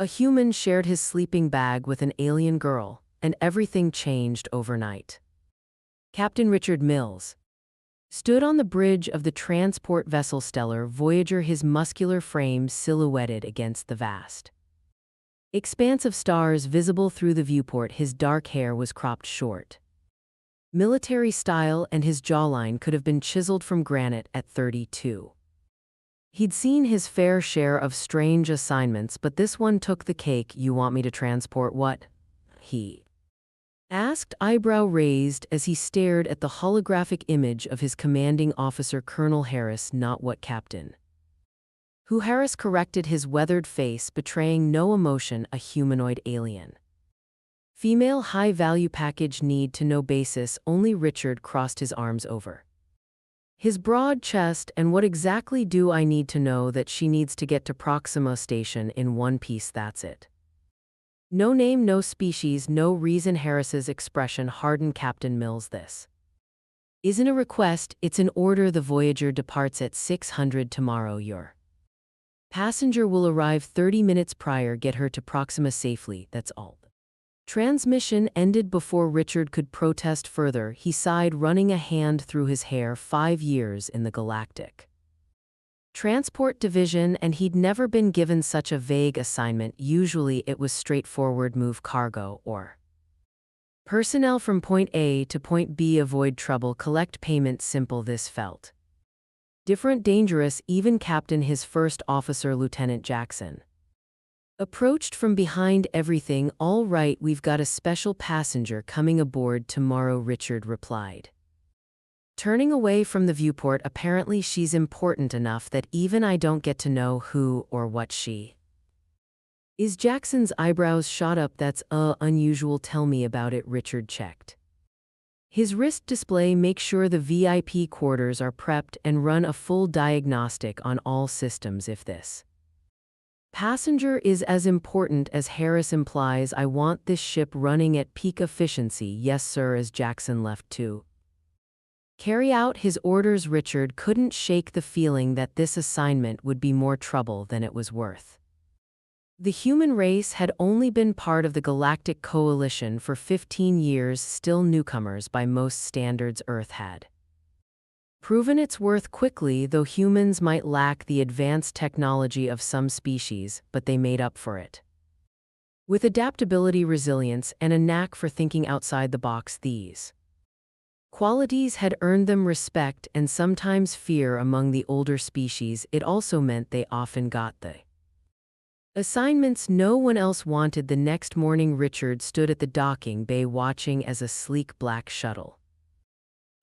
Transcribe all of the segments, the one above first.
A human shared his sleeping bag with an alien girl, and everything changed overnight. Captain Richard Mills stood on the bridge of the transport vessel Stellar Voyager, his muscular frame silhouetted against the vast expanse of stars visible through the viewport. His dark hair was cropped short, military style, and his jawline could have been chiseled from granite at 32. He'd seen his fair share of strange assignments, but this one took the cake. "You want me to transport what?" he asked, eyebrow raised as he stared at the holographic image of his commanding officer, Colonel Harris. "Not what, Captain?" Who? Harris corrected, his weathered face betraying no emotion. "A humanoid alien. Female, high-value package, need to know basis only." Richard crossed his arms over his broad chest. "And what exactly do I need to know?" "That she needs to get to Proxima Station in one piece, that's it. No name, no species, no reason." Harris's expression hardened. "Captain Mills, this isn't a request, it's an order. The Voyager departs at 600 tomorrow. Your passenger will arrive 30 minutes prior. Get her to Proxima safely, that's all." Transmission ended before Richard could protest further. He sighed, running a hand through his hair. 5 years in the Galactic Transport Division, and he'd never been given such a vague assignment. Usually it was straightforward: move cargo or personnel from point A to point B, avoid trouble, collect payment. Simple. This felt different, dangerous. Even Captain, his first officer, Lieutenant Jackson, approached from behind. "Everything all right? We've got a special passenger coming aboard tomorrow," Richard replied, turning away from the viewport. "Apparently she's important enough that even I don't get to know who or what she is." Jackson's eyebrows shot up. "That's unusual. Tell me about it." Richard checked his wrist display. "Make sure the VIP quarters are prepped and run a full diagnostic on all systems. If this passenger is as important as Harris implies, I want this ship running at peak efficiency." "Yes, sir." As Jackson left to carry out his orders, Richard couldn't shake the feeling that this assignment would be more trouble than it was worth. The human race had only been part of the Galactic Coalition for 15 years, still newcomers by most standards. Earth had proven its worth quickly, though humans might lack the advanced technology of some species, but they made up for it with adaptability, resilience, and a knack for thinking outside the box. These qualities had earned them respect and sometimes fear among the older species. It also meant they often got the assignments no one else wanted. The next morning, Richard stood at the docking bay watching as a sleek black shuttle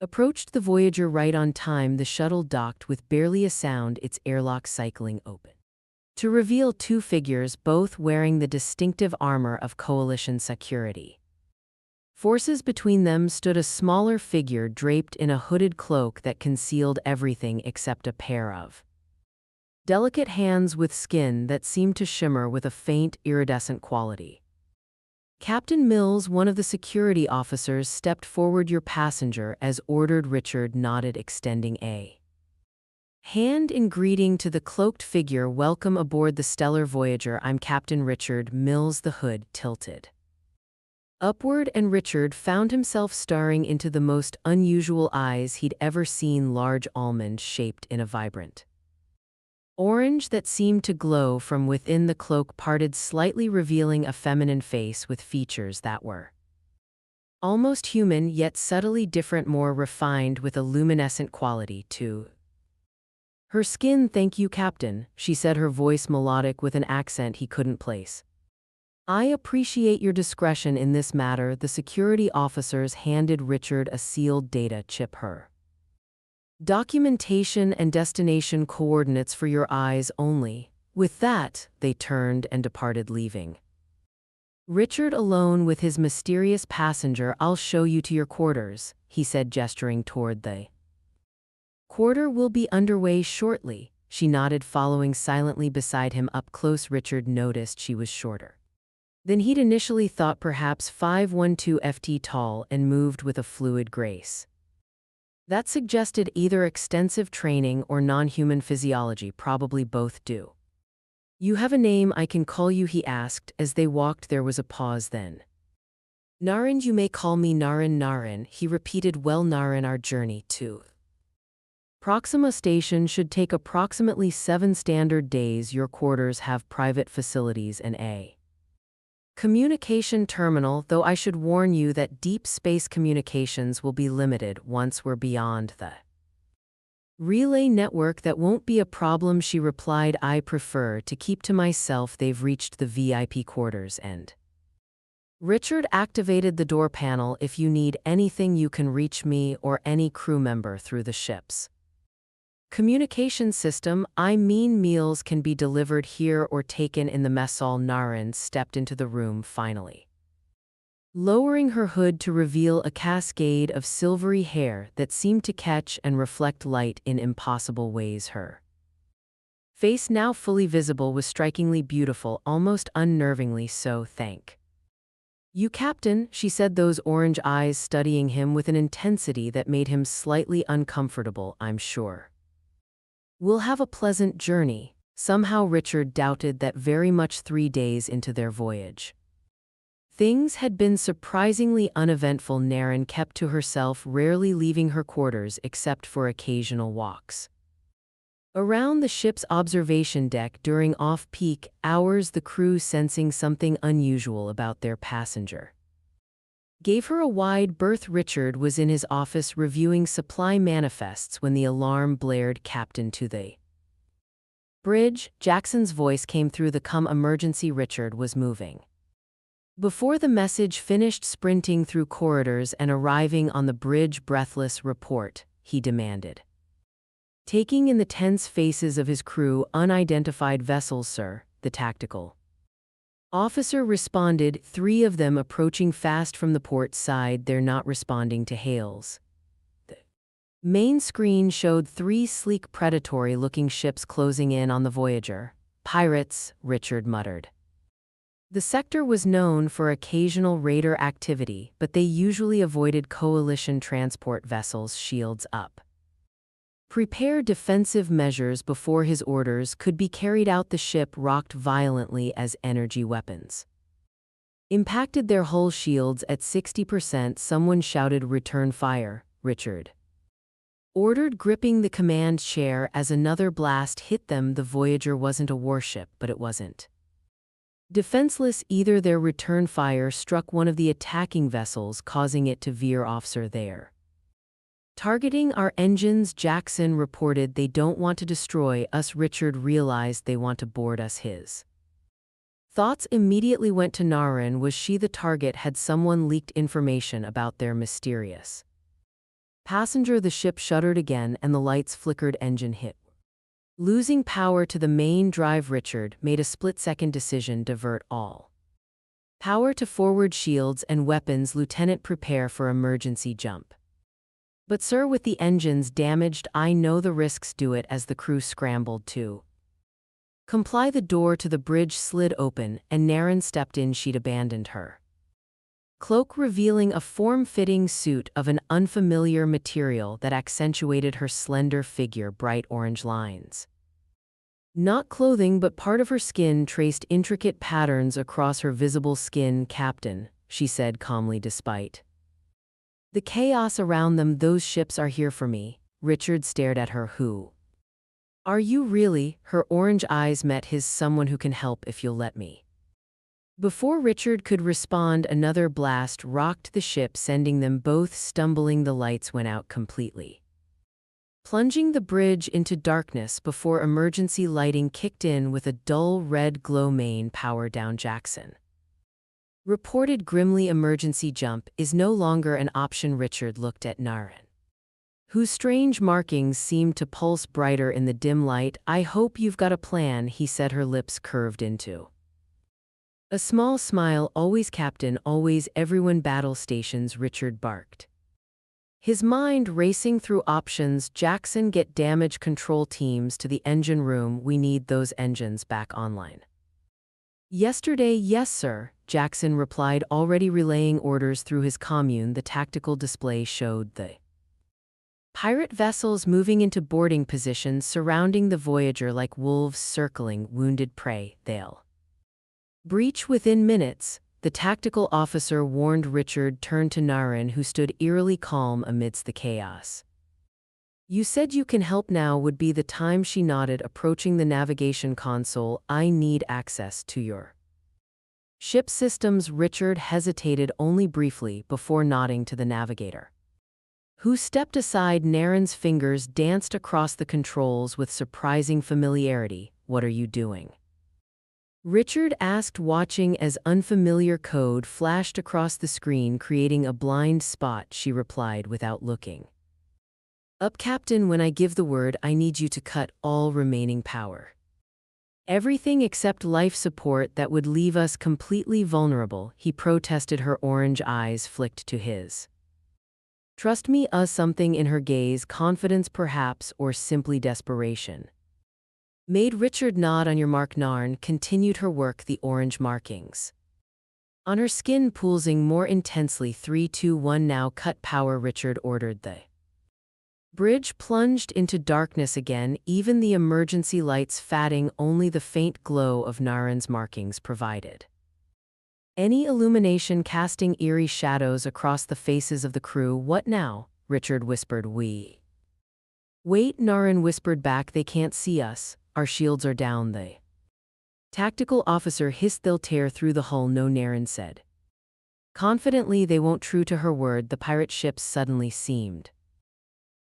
approached the Voyager. Right on time, the shuttle docked with barely a sound, its airlock cycling open to reveal 2 figures, both wearing the distinctive armor of Coalition security forces. Between them stood a smaller figure draped in a hooded cloak that concealed everything except a pair of delicate hands with skin that seemed to shimmer with a faint, iridescent quality. "Captain Mills," one of the security officers stepped forward. "Your passenger, as ordered." Richard nodded, extending a hand in greeting to the cloaked figure. "Welcome aboard the Stellar Voyager. I'm Captain Richard Mills." The hood tilted upward, and Richard found himself staring into the most unusual eyes he'd ever seen, large almonds shaped in a vibrant orange that seemed to glow from within. The cloak parted slightly, revealing a feminine face with features that were almost human, yet subtly different, more refined, with a luminescent quality to her skin. "Thank you, Captain," she said, her voice melodic with an accent he couldn't place. "I appreciate your discretion in this matter." The security officers handed Richard a sealed data chip, her documentation and destination coordinates for your eyes only. With that, they turned and departed, leaving Richard alone with his mysterious passenger. "I'll show you to your quarters," he said, gesturing toward the quarter. "Will be underway shortly." She nodded, following silently beside him. Up close, Richard noticed she was shorter than he'd initially thought, perhaps 5'12" ft tall, and moved with a fluid grace that suggested either extensive training or non-human physiology, probably both, due You have a name I can call you, he asked. As they walked, there was a pause then. Naren, you may call me Naren. Naren, he repeated. Well, Naren, our journey to Proxima Station should take approximately 7 standard days. Your quarters have private facilities and a communication terminal, though I should warn you that deep space communications will be limited once we're beyond the relay network. That won't be a problem, she replied. I prefer to keep to myself. They've reached the VIP quarters and Richard activated the door panel. If you need anything, you can reach me or any crew member through the ship's communication system. I mean, meals can be delivered here or taken in the mess hall. Naren stepped into the room finally, lowering her hood to reveal a cascade of silvery hair that seemed to catch and reflect light in impossible ways. Her face, now fully visible, was strikingly beautiful, almost unnervingly so. Thank you, Captain, she said, those orange eyes studying him with an intensity that made him slightly uncomfortable. I'm sure we'll have a pleasant journey. Somehow Richard doubted that very much. 3 days into their voyage, things had been surprisingly uneventful. Naren kept to herself, rarely leaving her quarters except for occasional walks around the ship's observation deck during off-peak hours. The crew, sensing something unusual about their passenger, gave her a wide berth. Richard was in his office reviewing supply manifests when the alarm blared. Captain, to the bridge. Jackson's voice came through the emergency. Richard was moving before the message finished, sprinting through corridors and arriving on the bridge. Breathless. Report, he demanded, taking in the tense faces of his crew. Unidentified vessels, sir, the tactical officer responded. 3 of them approaching fast from the port side. They're not responding to hails. The main screen showed 3 sleek, predatory-looking ships closing in on the Voyager. Pirates, Richard muttered. The sector was known for occasional raider activity, but they usually avoided coalition transport vessels. Shields up. Prepare defensive measures before his orders could be carried out. The ship rocked violently as energy weapons impacted their hull. Shields at 60%. Someone shouted, return fire, Richard ordered, gripping the command chair as another blast hit them. The Voyager wasn't a warship, but it wasn't defenseless either. Their return fire struck one of the attacking vessels, causing it to veer off. Sir, they're targeting our engines, Jackson reported. They don't want to destroy us. Richard realized they want to board us. His thoughts immediately went to Naren. Was she the target? Had someone leaked information about their mysterious passenger? The ship shuddered again and the lights flickered. Engine hit, losing power to the main drive. Richard made a split-second decision. Divert all power to forward shields and weapons. Lieutenant, prepare for emergency jump. But sir, with the engines damaged, I know the risks. Do it. As the crew scrambled to comply, the door to the bridge slid open and Naren stepped in. She'd abandoned her cloak, revealing a form-fitting suit of an unfamiliar material that accentuated her slender figure. Bright orange lines, not clothing but part of her skin, traced intricate patterns across her visible skin. Captain, she said calmly, despite the chaos around them, those ships are here for me. Richard stared at her. Who are you really? Her orange eyes met his. Someone who can help if you'll let me. Before Richard could respond, another blast rocked the ship, sending them both stumbling. The lights went out completely, plunging the bridge into darkness before emergency lighting kicked in with a dull red glow. Main power down, Jackson reported grimly. Emergency jump is no longer an option. Richard looked at Naren, whose strange markings seemed to pulse brighter in the dim light. I hope you've got a plan, he said, her lips curved into a small smile. Always, Captain, always. Everyone. Battle stations, Richard barked, his mind racing through options. Jackson, get damage control teams to the engine room. We need those engines back online yesterday. Yes, sir, Jackson replied, already relaying orders through his commune. The tactical display showed the Pirate vessels moving into boarding positions surrounding the Voyager like wolves circling wounded prey. They'll breach within minutes, the tactical officer warned. Richard turned to Naren, who stood eerily calm amidst the chaos. You said you can help. Now would be the time, she nodded, approaching the navigation console. I need access to your ship systems. Richard hesitated only briefly before nodding to the navigator, who stepped aside. Naren's fingers danced across the controls with surprising familiarity. What are you doing? Richard asked, watching as unfamiliar code flashed across the screen, creating a blind spot. She replied without looking up. Captain, when I give the word, I need you to cut all remaining power. Everything except life support. That would leave us completely vulnerable, he protested. Her orange eyes flicked to his. Trust me. Something in her gaze, confidence perhaps, or simply desperation, made Richard nod. On your mark. Narn continued her work, the orange markings on her skin pulsing more intensely. 3, 2, 1 now. Cut power, Richard ordered. The bridge plunged into darkness again, even the emergency lights fading. Only the faint glow of Naren's markings provided any illumination, casting eerie shadows across the faces of the crew. What now? Richard whispered. We wait, Naren whispered back. They can't see us. Our shields are down. The tactical officer hissed. They'll tear through the hull. No, Naren said confidently. They won't. True to her word, the pirate ships suddenly seemed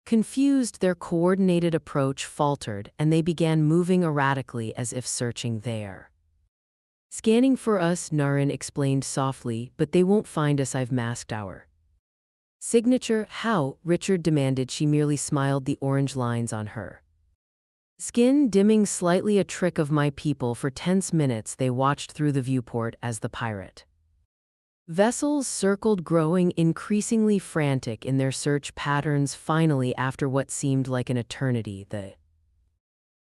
confused. Their coordinated approach faltered, and they began moving erratically as if searching there. Scanning for us, Naren explained softly, but they won't find us. I've masked our signature. How? Richard demanded. She merely smiled, the orange lines on her skin dimming slightly. A trick of my people. For tense minutes they watched through the viewport as the pirate vessels circled, growing increasingly frantic in their search patterns. Finally, after what seemed like an eternity, the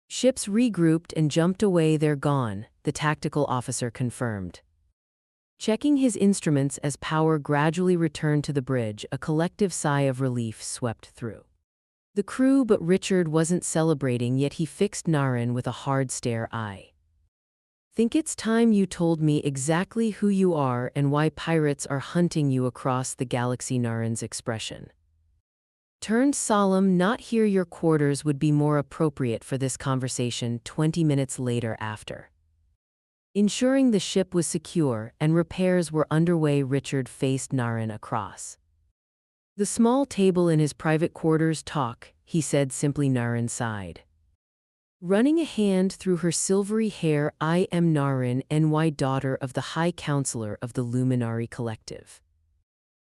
ships regrouped and jumped away. They're gone, the tactical officer confirmed, checking his instruments as power gradually returned to the bridge. A collective sigh of relief swept through the crew, but Richard wasn't celebrating yet. He fixed Naren with a hard stare. I think it's time you told me exactly who you are and why pirates are hunting you across the galaxy. Naren's expression turned solemn. Not here. Your quarters would be more appropriate for this conversation. 20 minutes later, after ensuring the ship was secure and repairs were underway, Richard faced Naren across the small table in his private quarters. Talk, he said simply. Naren sighed, running a hand through her silvery hair. I am Naren, NY, daughter of the High Counselor of the Luminary Collective.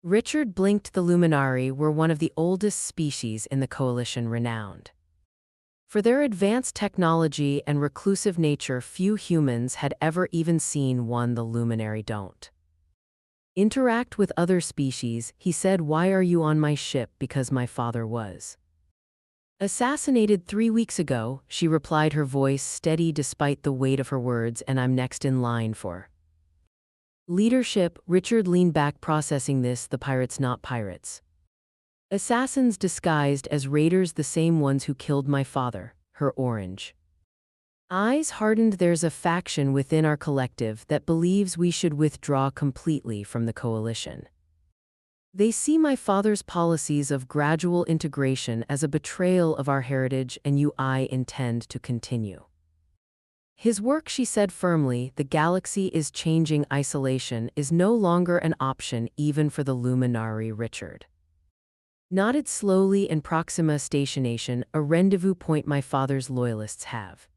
Richard blinked. The Luminari were one of the oldest species in the Coalition, renowned for their advanced technology and reclusive nature. Few humans had ever even seen one. The Luminary don't interact with other species, he said. Why are you on my ship? Because my father was assassinated 3 weeks ago, she replied, her voice steady despite the weight of her words. And I'm next in line for leadership. Richard leaned back, processing this. The pirates, not pirates. Assassins disguised as raiders, the same ones who killed my father. Her orange eyes hardened. There's a faction within our collective that believes we should withdraw completely from the Coalition. They see my father's policies of gradual integration as a betrayal of our heritage, and I intend to continue his work, she said firmly. The galaxy is changing. Isolation is no longer an option, even for the Luminari. Richard nodded slowly. In Proxima Station, a rendezvous point. My father's loyalists have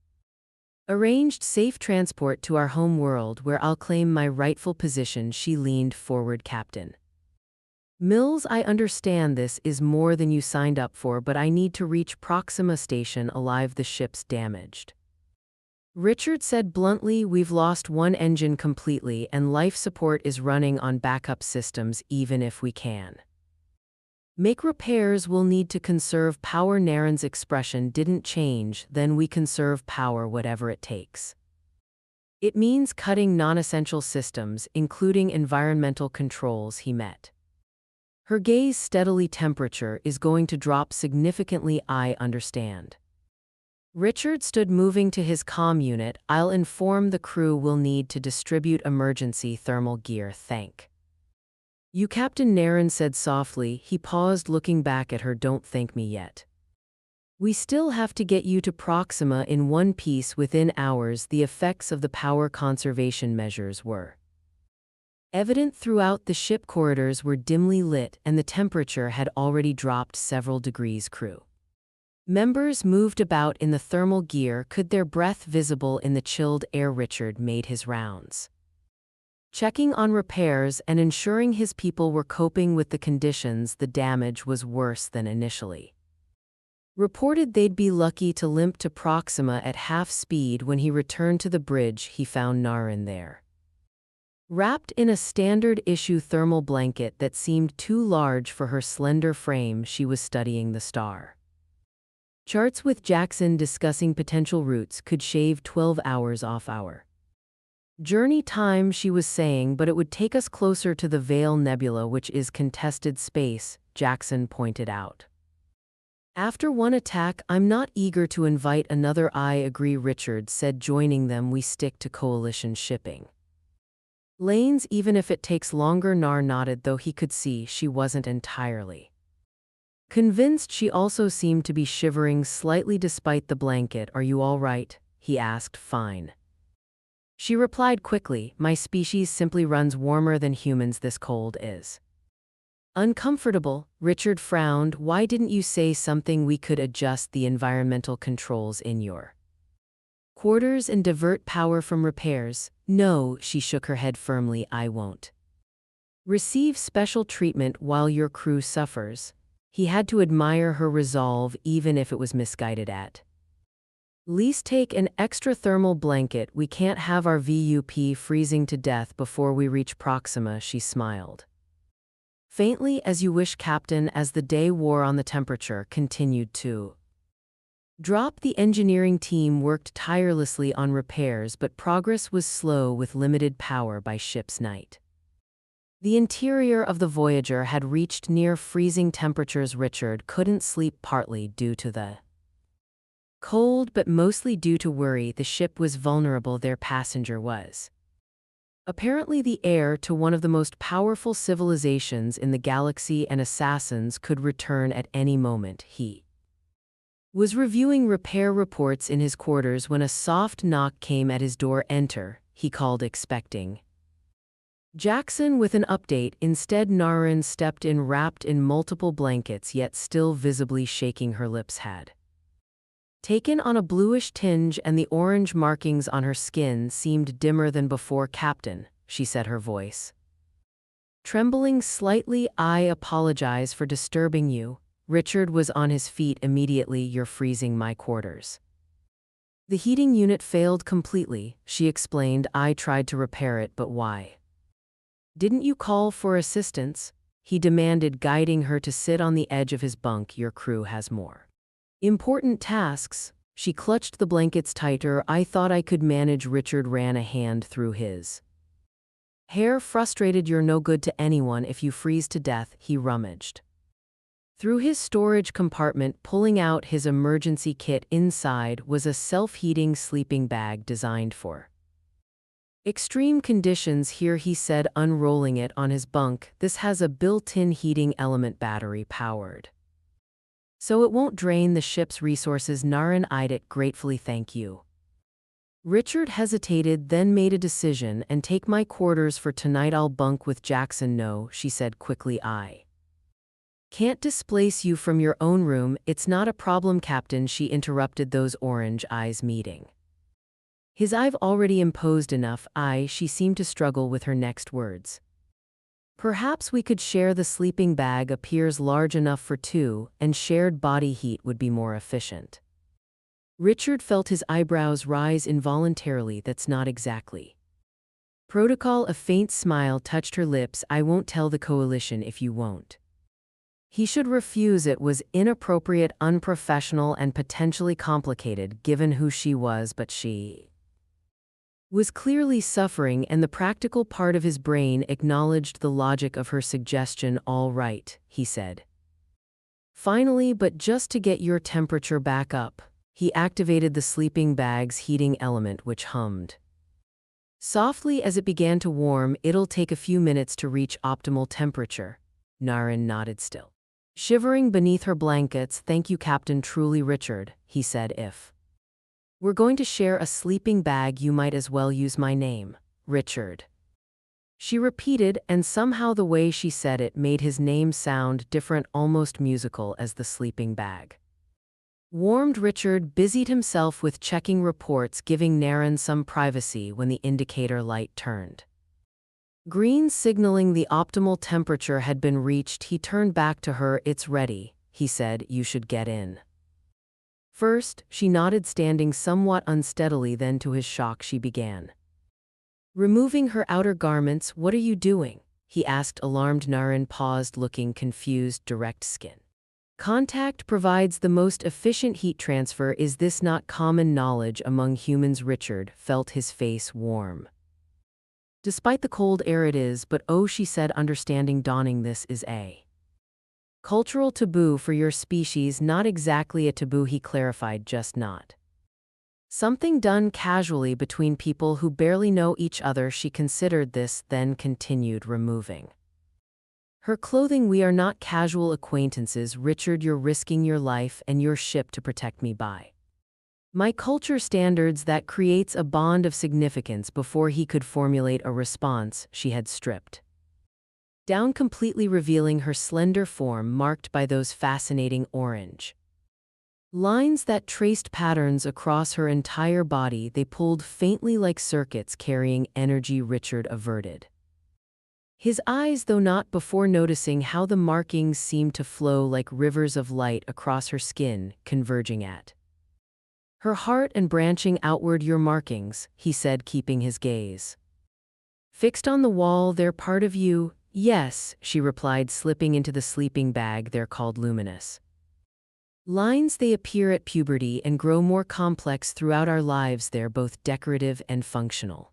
arranged safe transport to our home world, where I'll claim my rightful position. She leaned forward. Captain Mills, I understand this is more than you signed up for, but I need to reach Proxima Station alive. The ship's damaged, Richard said bluntly. We've lost one engine completely, and life support is running on backup systems. Even if we can make repairs, we'll need to conserve power. Naren's expression didn't change. Then we conserve power whatever it takes. It means cutting non-essential systems, including environmental controls. He met Her gaze steadily. Temperature is going to drop significantly, I understand. Richard stood, moving to his comm unit. I'll inform the crew we'll need to distribute emergency thermal gear. Thank you, Captain Naren said softly. He paused, looking back at her. Don't thank me yet. We still have to get you to Proxima in one piece within hours. The effects of the power conservation measures were evident throughout. The ship corridors were dimly lit, and the temperature had already dropped several degrees. Crew members moved about in the thermal gear, could their breath visible in the chilled air. Richard made his rounds, checking on repairs and ensuring his people were coping with the conditions. The damage was worse than initially reported. They'd be lucky to limp to Proxima at half speed. When he returned to the bridge, he found Naren there, wrapped in a standard-issue thermal blanket that seemed too large for her slender frame. She was studying the star charts with Jackson, discussing potential routes. Could shave 12 hours off our journey time, she was saying, but it would take us closer to the Veil Nebula, which is contested space, Jackson pointed out. After one attack, I'm not eager to invite another. I agree, Richard said, joining them. We stick to coalition shipping lanes even if it takes longer. Nar nodded, though he could see she wasn't entirely convinced. She also seemed to be shivering slightly despite the blanket. Are you all right? He asked. Fine, she replied quickly. My species simply runs warmer than humans. This cold is uncomfortable. Richard frowned. Why didn't you say something? We could adjust the environmental controls in your quarters and divert power from repairs. No, she shook her head firmly. I won't receive special treatment while your crew suffers. He had to admire her resolve, even if it was misguided. At least take an extra thermal blanket. We can't have our VUP freezing to death before we reach Proxima. She smiled faintly. As you wish, Captain. As the day wore on, the temperature continued to drop. The engineering team worked tirelessly on repairs, but progress was slow with limited power by ship's night. The interior of the Voyager had reached near freezing temperatures. Richard couldn't sleep, partly due to the cold, but mostly due to worry. The ship was vulnerable. Their passenger was apparently the heir to one of the most powerful civilizations in the galaxy, and assassins could return at any moment. He was reviewing repair reports in his quarters when a soft knock came at his door. Enter, he called, expecting Jackson with an update. Instead, Naren stepped in, wrapped in multiple blankets, yet still visibly shaking. Her lips had taken on a bluish tinge, and the orange markings on her skin seemed dimmer than before. Captain, she said, her voice trembling slightly. I apologize for disturbing you. Richard was on his feet immediately. You're freezing my quarters. The heating unit failed completely, she explained. I tried to repair it, but why didn't you call for assistance? He demanded, guiding her to sit on the edge of his bunk. Your crew has more important tasks. She clutched the blankets tighter. I thought I could manage. Richard ran a hand through his hair, frustrated. You're no good to anyone if you freeze to death. He rummaged through his storage compartment, pulling out his emergency kit. Inside was a self-heating sleeping bag designed for extreme conditions. Here, he said, unrolling it on his bunk. This has a built-in heating element, battery powered, so it won't drain the ship's resources. Naren eyed it gratefully. Thank you. Richard hesitated, then made a decision. And take my quarters for tonight. I'll bunk with Jackson. No, she said quickly. I can't displace you from your own room. It's not a problem, Captain, she interrupted, those orange eyes meeting his. I've already imposed enough. She seemed to struggle with her next words. Perhaps we could share the sleeping bag. Appears large enough for two, and shared body heat would be more efficient. Richard felt his eyebrows rise involuntarily. That's not exactly protocol. A faint smile touched her lips. I won't tell the coalition if you won't. He should refuse. It was inappropriate, unprofessional, and potentially complicated given who she was, but she was clearly suffering, and the practical part of his brain acknowledged the logic of her suggestion. "All right," he said. "Finally, but just to get your temperature back up." He activated the sleeping bag's heating element, which hummed softly as it began to warm. "It'll take a few minutes to reach optimal temperature." Naren nodded, still shivering beneath her blankets. "Thank you, Captain. Truly, Richard," he said. "If we're going to share a sleeping bag, you might as well use my name, Richard." She repeated, and somehow the way she said it made his name sound different, almost musical, as the sleeping bag warmed. Richard busied himself with checking reports, giving Naren some privacy when the indicator light turned green, signaling the optimal temperature had been reached. He turned back to her. "It's ready," he said. "You should get in." First, she nodded, standing somewhat unsteadily. Then, to his shock, she began removing her outer garments. "What are you doing?" he asked, alarmed. Naren paused, looking confused. "Direct skin contact provides the most efficient heat transfer. Is this not common knowledge among humans?" Richard felt his face warm. "Despite the cold air, it is, but oh," she said, understanding dawning, "this is a cultural taboo for your species." "Not exactly a taboo," he clarified, "just not something done casually between people who barely know each other." She considered this, then continued removing her clothing. "We are not casual acquaintances, Richard. You're risking your life and your ship to protect me by my culture standards. That creates a bond of significance." Before he could formulate a response, she had stripped down completely, revealing her slender form marked by those fascinating orange lines that traced patterns across her entire body. They pulled faintly like circuits carrying energy. Richard averted his eyes, though not before noticing how the markings seemed to flow like rivers of light across her skin, converging at her heart and branching outward. "Your markings," he said, keeping his gaze fixed on the wall. "They're part of you." "Yes," she replied, slipping into the sleeping bag. "They're called luminous lines. They appear at puberty and grow more complex throughout our lives. They're both decorative and functional.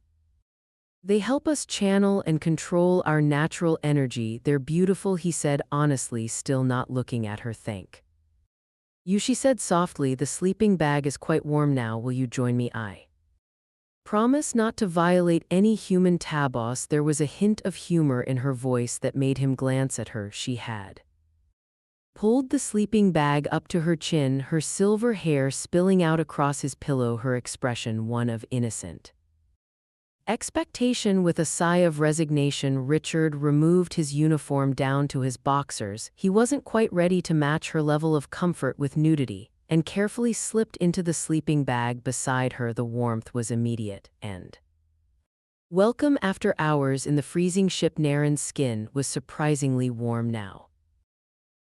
They help us channel and control our natural energy." "They're beautiful," he said, honestly, still not looking at her. "Thank you," she said softly. "The sleeping bag is quite warm now. Will you join me? I promise not to violate any human tabos." There was a hint of humor in her voice that made him glance at her. She had pulled the sleeping bag up to her chin, her silver hair spilling out across his pillow, her expression one of innocent expectation. With a sigh of resignation, Richard removed his uniform down to his boxers. He wasn't quite ready to match her level of comfort with nudity, and carefully slipped into the sleeping bag beside her. The warmth was immediate and welcome. After hours in the freezing ship, Naren's skin was surprisingly warm now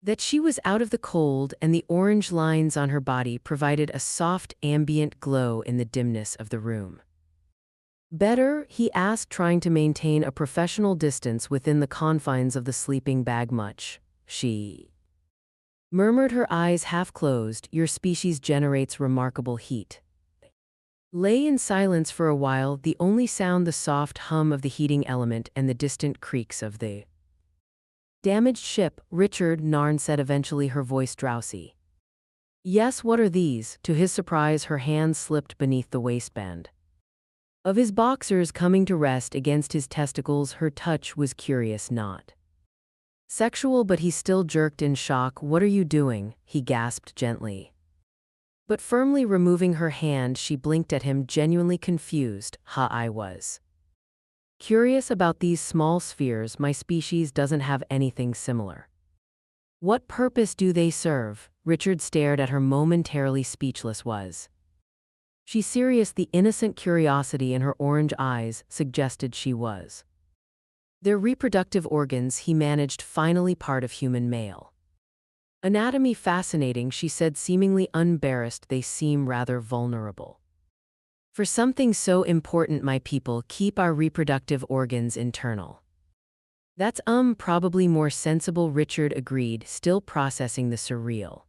that she was out of the cold, and the orange lines on her body provided a soft ambient glow in the dimness of the room. "Better?" he asked, trying to maintain a professional distance within the confines of the sleeping bag. "Much," she murmured, her eyes half closed. "Your species generates remarkable heat." Lay in silence for a while, the only sound the soft hum of the heating element and the distant creaks of the damaged ship. "Richard," Narn said eventually, her voice drowsy. "Yes, what are these?" To his surprise, her hand slipped beneath the waistband of his boxers, coming to rest against his testicles. Her touch was curious, not sexual, but he still jerked in shock. "What are you doing?" he gasped, gently but firmly removing her hand. She blinked at him, genuinely confused. I was curious about these small spheres. My species doesn't have anything similar." "What purpose do they serve?" Richard stared at her, momentarily speechless. Was she serious? The innocent curiosity in her orange eyes suggested she was. "Their reproductive organs," he managed, "finally part of human male anatomy." "Fascinating," she said, seemingly unembarrassed. "They seem rather vulnerable for something so important. My people keep our reproductive organs internal." "That's probably more sensible," Richard agreed, still processing the surreal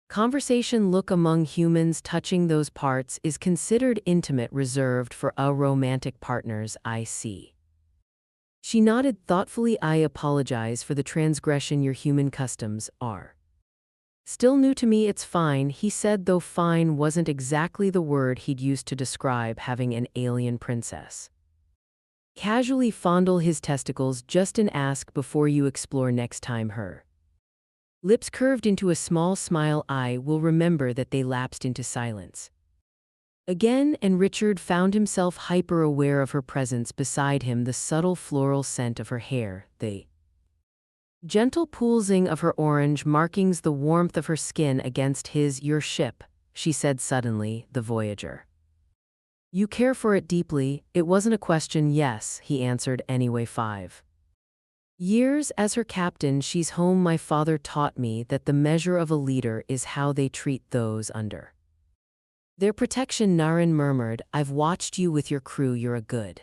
Conversation look among humans touching those parts is considered intimate reserved for a romantic partners I see. She nodded thoughtfully. I apologize for the transgression your human customs are. Still new to me, it's fine, he said, though fine wasn't exactly the word he'd used to describe having an alien princess. Casually fondle his testicles just and ask before you explore next time her. Lips curved into a small smile. I will remember that. They lapsed into silence again, and Richard found himself hyper-aware of her presence beside him, the subtle floral scent of her hair, the gentle pulsing of her orange markings, the warmth of her skin against his. Your ship, she said suddenly, the Voyager. You care for it deeply. It wasn't a question. Yes, he answered. Anyway, 5 years as her captain, she's home. My father taught me that the measure of a leader is how they treat those under their protection. Naren murmured, I've watched you with your crew. You're a good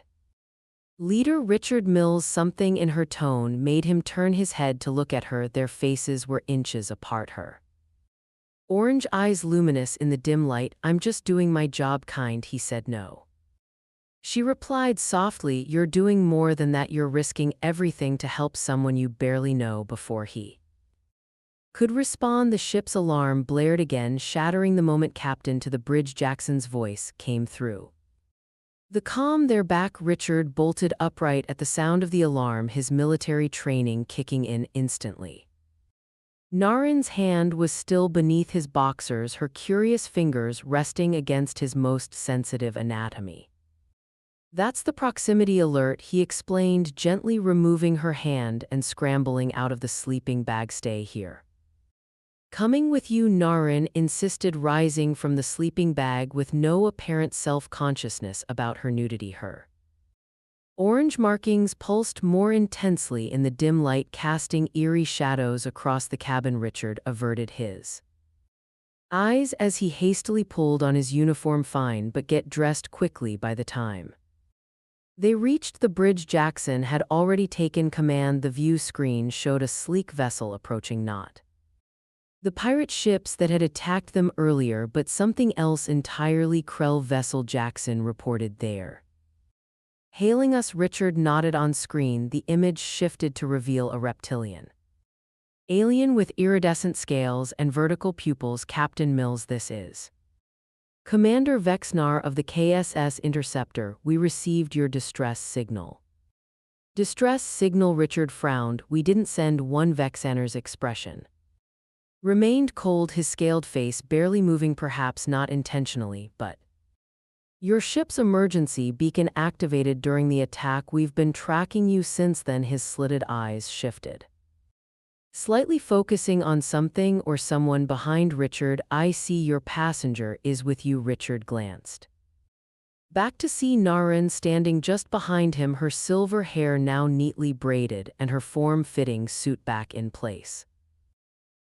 leader, Richard Mills. Something in her tone made him turn his head to look at her. Their faces were inches apart, her orange eyes luminous in the dim light. I'm just doing my job, kind. He said. No. She replied softly, you're doing more than that. You're risking everything to help someone you barely know. Before he could respond, the ship's alarm blared again, shattering the moment. Captain to the bridge, Jackson's voice came through the calm. Their back. Richard bolted upright at the sound of the alarm, his military training kicking in instantly. Naren's hand was still beneath his boxers, her curious fingers resting against his most sensitive anatomy. That's the proximity alert, he explained, gently removing her hand and scrambling out of the sleeping bag. Stay here. Coming with you, Naren insisted, rising from the sleeping bag with no apparent self-consciousness about her nudity. Her orange markings pulsed more intensely in the dim light, casting eerie shadows across the cabin. Richard averted his eyes as he hastily pulled on his uniform. Fine, but get dressed quickly. By the time they reached the bridge, Jackson had already taken command. The view screen showed a sleek vessel approaching, not the pirate ships that had attacked them earlier, but something else entirely. Krell vessel, Jackson reported. There. Hailing us. Richard nodded. On screen, the image shifted to reveal a reptilian alien with iridescent scales and vertical pupils. Captain Mills, this is Commander Vexnar of the KSS Interceptor. We received your distress signal. Distress signal? Richard frowned. We didn't send one. Vexanar's expression remained cold, his scaled face barely moving, perhaps not intentionally, but your ship's emergency beacon activated during the attack. We've been tracking you since then. His slitted eyes shifted, slightly focusing on something or someone behind Richard. I see your passenger is with you. Richard glanced back to see Naren standing just behind him, her silver hair now neatly braided and her form-fitting suit back in place,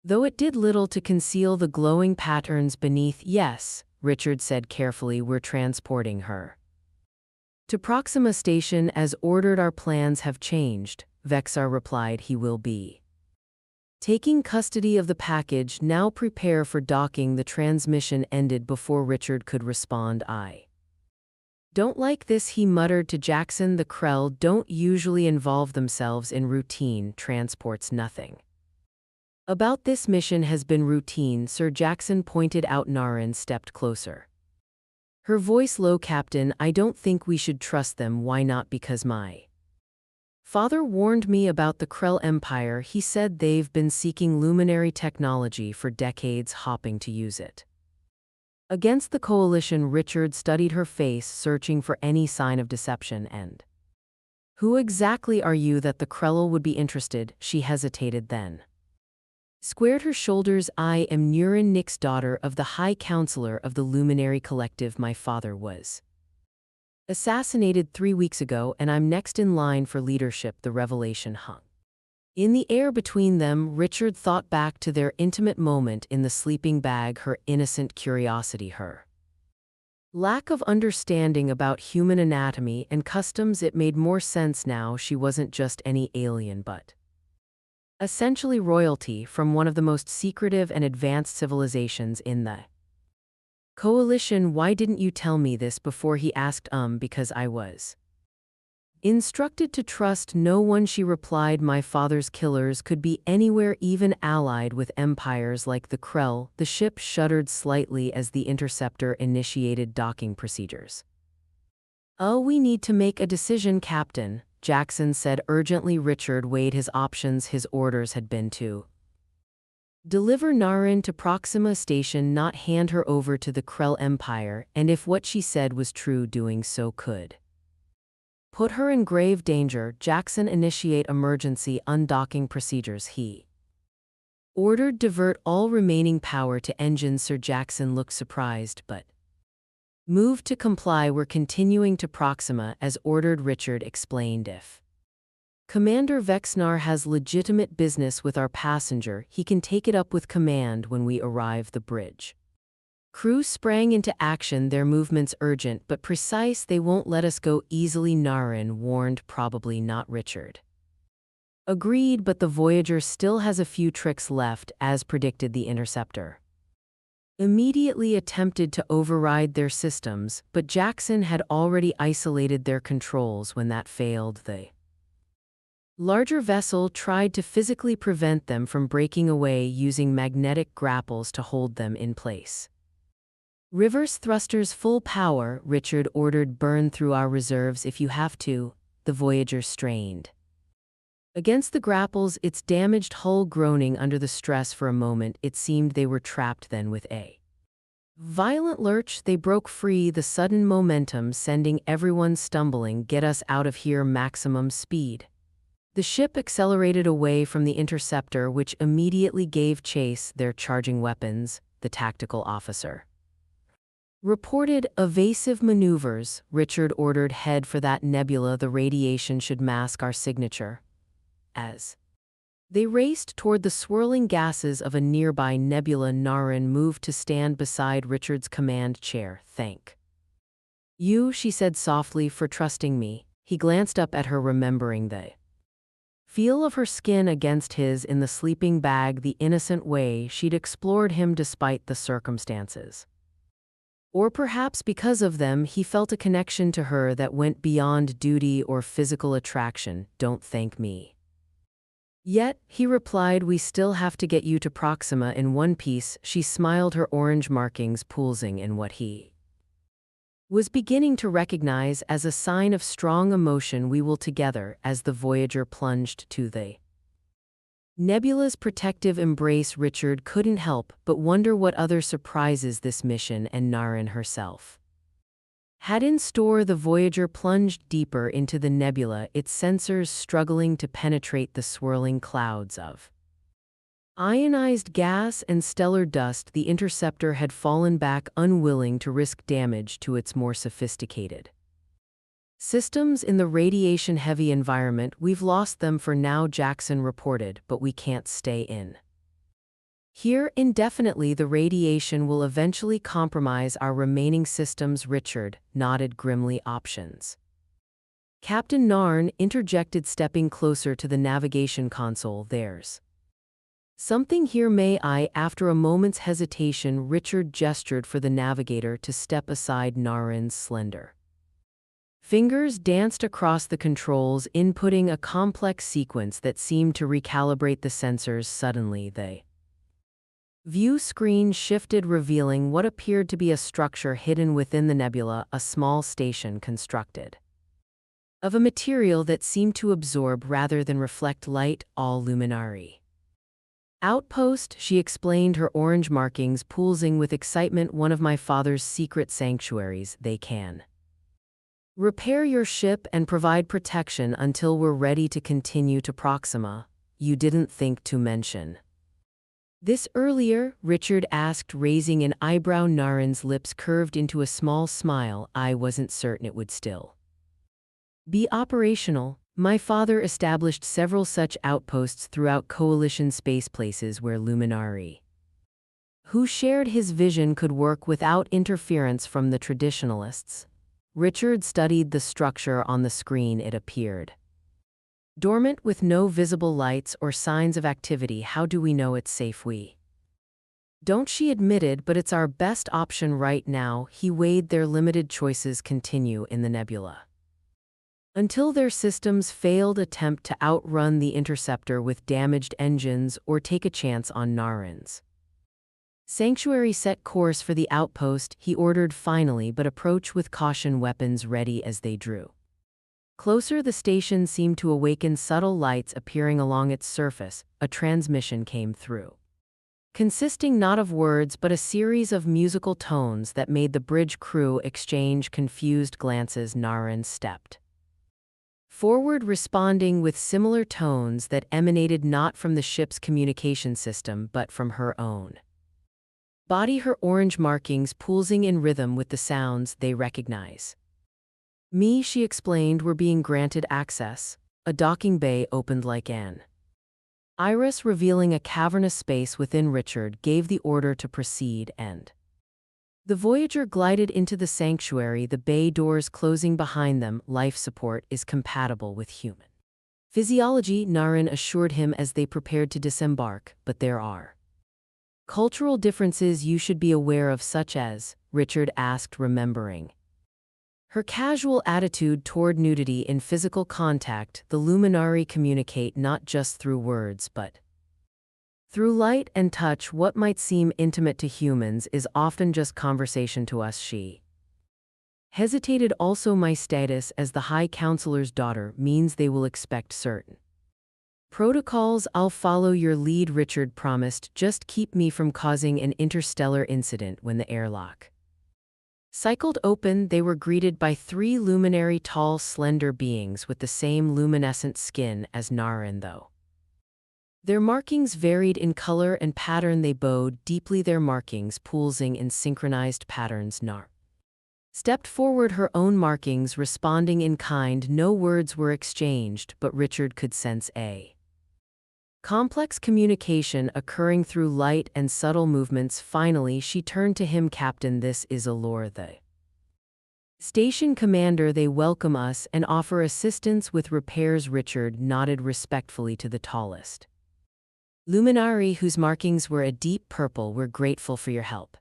though it did little to conceal the glowing patterns beneath. Yes, Richard said carefully, we're transporting her to Proxima Station as ordered. Our plans have changed, Vexar replied. He will be taking custody of the package. Now prepare for docking. The transmission ended before Richard could respond. I don't like this, he muttered to Jackson. The Krell don't usually involve themselves in routine transports. Nothing about this mission has been routine, Sir. Jackson pointed out. Naren stepped closer, her voice low. Captain, I don't think we should trust them. Why not? Because my father warned me about the Krell Empire. He said they've been seeking luminary technology for decades, hoping to use it against the Coalition. Richard studied her face, searching for any sign of deception. And who exactly are you that the Krell would be interested? She hesitated, then squared her shoulders. I am Nurin Nix, daughter of the High Counselor of the Luminary Collective. My father was assassinated 3 weeks ago, and I'm next in line for leadership. The revelation hung in the air between them. Richard thought back to their intimate moment in the sleeping bag, her innocent curiosity, her lack of understanding about human anatomy and customs. It made more sense now. She wasn't just any alien, but essentially royalty from one of the most secretive and advanced civilizations in the coalition. Why didn't you tell me this before? He asked. Because I was instructed to trust no one, she replied. My father's killers could be anywhere, even allied with empires like the Krell. The ship shuddered slightly as the interceptor initiated docking procedures. Oh, we need to make a decision, Captain, Jackson said urgently. Richard weighed his options. His orders had been to deliver Naren to Proxima Station, not hand her over to the Krell Empire, and if what she said was true, doing so could put her in grave danger. Jackson initiate emergency undocking procedures. He ordered divert all remaining power to engines. Sir Jackson looked surprised, but moved to comply. We're continuing to Proxima as ordered, Richard explained. If Commander Vexnar has legitimate business with our passenger, he can take it up with command when we arrive the bridge. Crew sprang into action, their movements urgent but precise. They won't let us go easily, Naren warned. Probably not, Richard agreed, but the Voyager still has a few tricks left. As predicted, the interceptor immediately attempted to override their systems, but Jackson had already isolated their controls. When that failed, the larger vessel tried to physically prevent them from breaking away using magnetic grapples to hold them in place. Reverse thrusters full power, Richard ordered. Burn through our reserves if you have to. The Voyager strained against the grapples, its damaged hull groaning under the stress. For a moment, it seemed they were trapped. Then, with a violent lurch, they broke free, the sudden momentum sending everyone stumbling. Get us out of here, maximum speed. The ship accelerated away from the interceptor, which immediately gave chase. They're charging weapons, the tactical officer reported. Evasive maneuvers, Richard ordered. Head for that nebula. The radiation should mask our signature. As they raced toward the swirling gases of a nearby nebula, Naren moved to stand beside Richard's command chair. Thank you, she said softly, for trusting me. He glanced up at her, remembering the feel of her skin against his in the sleeping bag, the innocent way she'd explored him despite the circumstances. Or perhaps because of them, he felt a connection to her that went beyond duty or physical attraction. Don't thank me yet, he replied. We still have to get you to Proxima in one piece. She smiled, her orange markings pulsing in what he was beginning to recognize as a sign of strong emotion. We will together. As the Voyager plunged to the nebula's protective embrace, Richard couldn't help but wonder what other surprises this mission and Naren herself had in store. The Voyager plunged deeper into the nebula, its sensors struggling to penetrate the swirling clouds of ionized gas and stellar dust. The interceptor had fallen back, unwilling to risk damage to its more sophisticated systems in the radiation-heavy environment. We've lost them for now, Jackson reported, but we can't stay in here indefinitely. The radiation will eventually compromise our remaining systems. Richard nodded grimly. Options, Captain Narn interjected, stepping closer to the navigation console. There's something here, may I? After a moment's hesitation, Richard gestured for the navigator to step aside. Naren's slender fingers danced across the controls, inputting a complex sequence that seemed to recalibrate the sensors. Suddenly, the view screen shifted, revealing what appeared to be a structure hidden within the nebula, a small station constructed of a material that seemed to absorb rather than reflect light. All luminary outpost, she explained, her orange markings pulsing with excitement. One of my father's secret sanctuaries. They can repair your ship and provide protection until we're ready to continue to Proxima. You didn't think to mention this earlier? Richard asked, raising an eyebrow. Naren's lips curved into a small smile. I wasn't certain it would still be operational. My father established several such outposts throughout Coalition space, places where luminari who shared his vision could work without interference from the traditionalists. Richard studied the structure on the screen. It appeared Dormant with no visible lights or signs of activity, how do we know it's safe? We don't, she admitted, but it's our best option right now. He weighed their limited choices continue in the nebula. Until their systems failed attempt to outrun the interceptor with damaged engines or take a chance on Naren's sanctuary. Set course for the outpost, he ordered finally, but approach with caution, weapons ready. As they drew closer, the station seemed to awaken, subtle lights appearing along its surface. A transmission came through, consisting not of words but a series of musical tones that made the bridge crew exchange confused glances. Naren stepped forward, responding with similar tones that emanated not from the ship's communication system but from her own body, her orange markings pulsing in rhythm with the sounds they recognize. Me, she explained, were being granted access. A docking bay opened like an iris, revealing a cavernous space within. Richard gave the order to proceed, and the Voyager glided into the sanctuary, the bay doors closing behind them. Life support is compatible with human physiology, Naren assured him as they prepared to disembark, but there are cultural differences you should be aware of. Such as? Richard asked, remembering her casual attitude toward nudity in physical contact. The Luminari communicate not just through words but through light and touch. What might seem intimate to humans is often just conversation to us. She hesitated. Also, my status as the High Counselor's daughter means they will expect certain protocols. I'll follow your lead, Richard promised. Just keep me from causing an interstellar incident. When the airlock cycled open, they were greeted by three luminary, tall, slender beings with the same luminescent skin as Naren, though their markings varied in color and pattern. They bowed deeply, their markings pulsing in synchronized patterns. Nar stepped forward, her own markings responding in kind. No words were exchanged, but Richard could sense a complex communication occurring through light and subtle movements. Finally, she turned to him. Captain, this is Allure, the station commander. They welcome us and offer assistance with repairs. Richard nodded respectfully to the tallest luminari, whose markings were a deep purple. We're grateful for your help.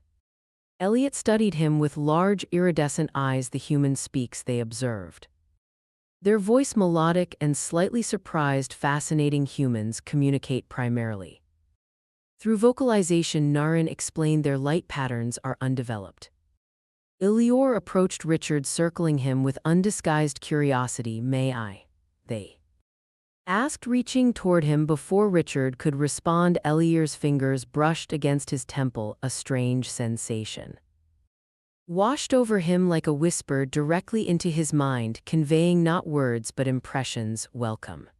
Elliot studied him with large iridescent eyes. The human speaks, they observed, their voice melodic and slightly surprised. Fascinating. Humans communicate primarily through vocalization, Naren explained. Their light patterns are undeveloped. Ilior approached Richard, circling him with undisguised curiosity. May I? They asked, reaching toward him before Richard could respond. Elior's fingers brushed against his temple. A strange sensation washed over him like a whisper directly into his mind, conveying not words but impressions. Welcome.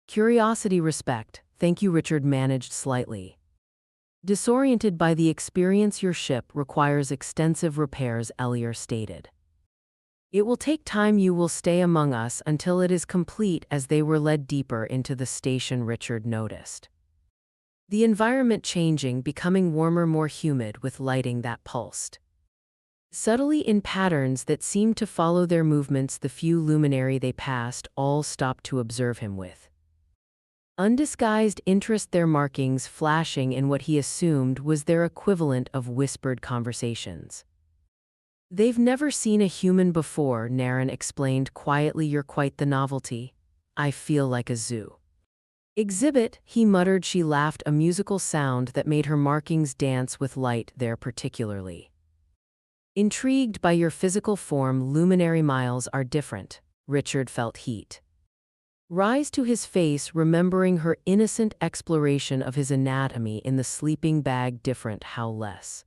Curiosity, respect. Thank you, Richard managed, slightly disoriented by the experience. Your ship requires extensive repairs, Elior stated. It will take time. You will stay among us until it is complete. As they were led deeper into the station, Richard noticed the environment changing, becoming warmer, more humid, with lighting that pulsed subtly in patterns that seemed to follow their movements. The few luminary they passed all stopped to observe him with undisguised interest, their markings flashing in what he assumed was their equivalent of whispered conversations. They've never seen a human before, Naren explained quietly. You're quite the novelty. I feel like a zoo exhibit, he muttered. She laughed, a musical sound that made her markings dance with light. They're particularly intrigued by your physical form. Luminary miles are different. Richard felt heat rise to his face, remembering her innocent exploration of his anatomy in the sleeping bag. Different? How less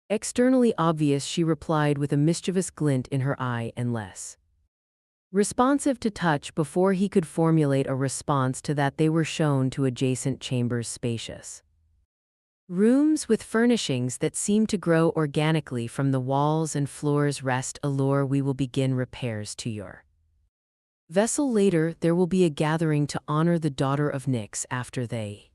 externally obvious, she replied with a mischievous glint in her eye. And less responsive to touch. Before he could formulate a response to that, they were shown to adjacent chambers, spacious rooms with furnishings that seemed to grow organically from the walls and floors. Rest, Allure. We will begin repairs to your vessel later. There will be a gathering to honor the daughter of Nyx. After they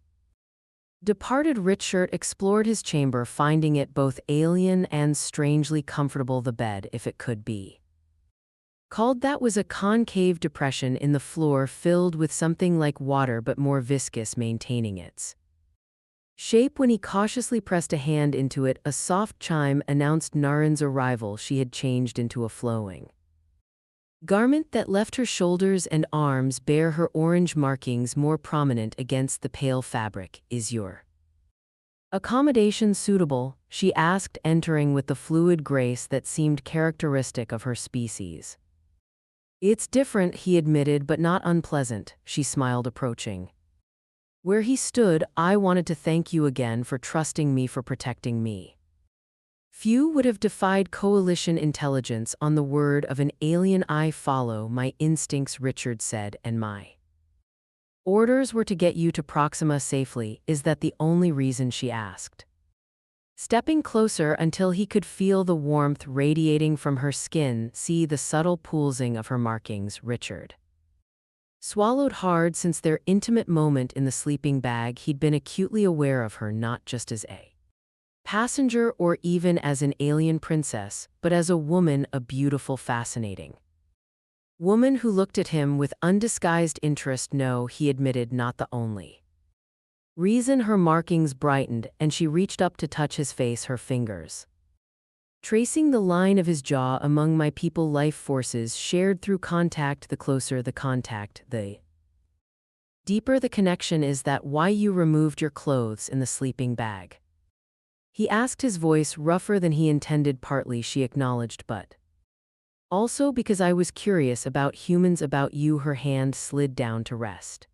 departed, Richard explored his chamber, finding it both alien and strangely comfortable. The bed, if it could be Called that was a concave depression in the floor filled with something like water but more viscous maintaining its shape. When he cautiously pressed a hand into it, a soft chime announced Naren's arrival. She had changed into a flowing garment that left her shoulders and arms bare, her orange markings more prominent against the pale fabric. Is your accommodation suitable? She asked, entering with the fluid grace that seemed characteristic of her species. It's different, he admitted, but not unpleasant, she smiled, approaching where he stood. I wanted to thank you again for trusting me, for protecting me. Few would have defied coalition intelligence on the word of an alien. I follow my instincts, Richard said, and my orders were to get you to Proxima safely. Is that the only reason? She asked, stepping closer until he could feel the warmth radiating from her skin, see the subtle pulsing of her markings. Richard swallowed hard. Since their intimate moment in the sleeping bag, he'd been acutely aware of her, not just as a passenger or even as an alien princess, but as a woman, a beautiful, fascinating woman who looked at him with undisguised interest. No, he admitted, not the only reason. Her markings brightened, and she reached up to touch his face, her fingers tracing the line of his jaw. Among my people, life forces shared through contact. The closer the contact, the deeper the connection. Is that why you removed your clothes in the sleeping bag? He asked, his voice rougher than he intended. Partly, she acknowledged, but also because I was curious about humans, about you. Her hand slid down to rest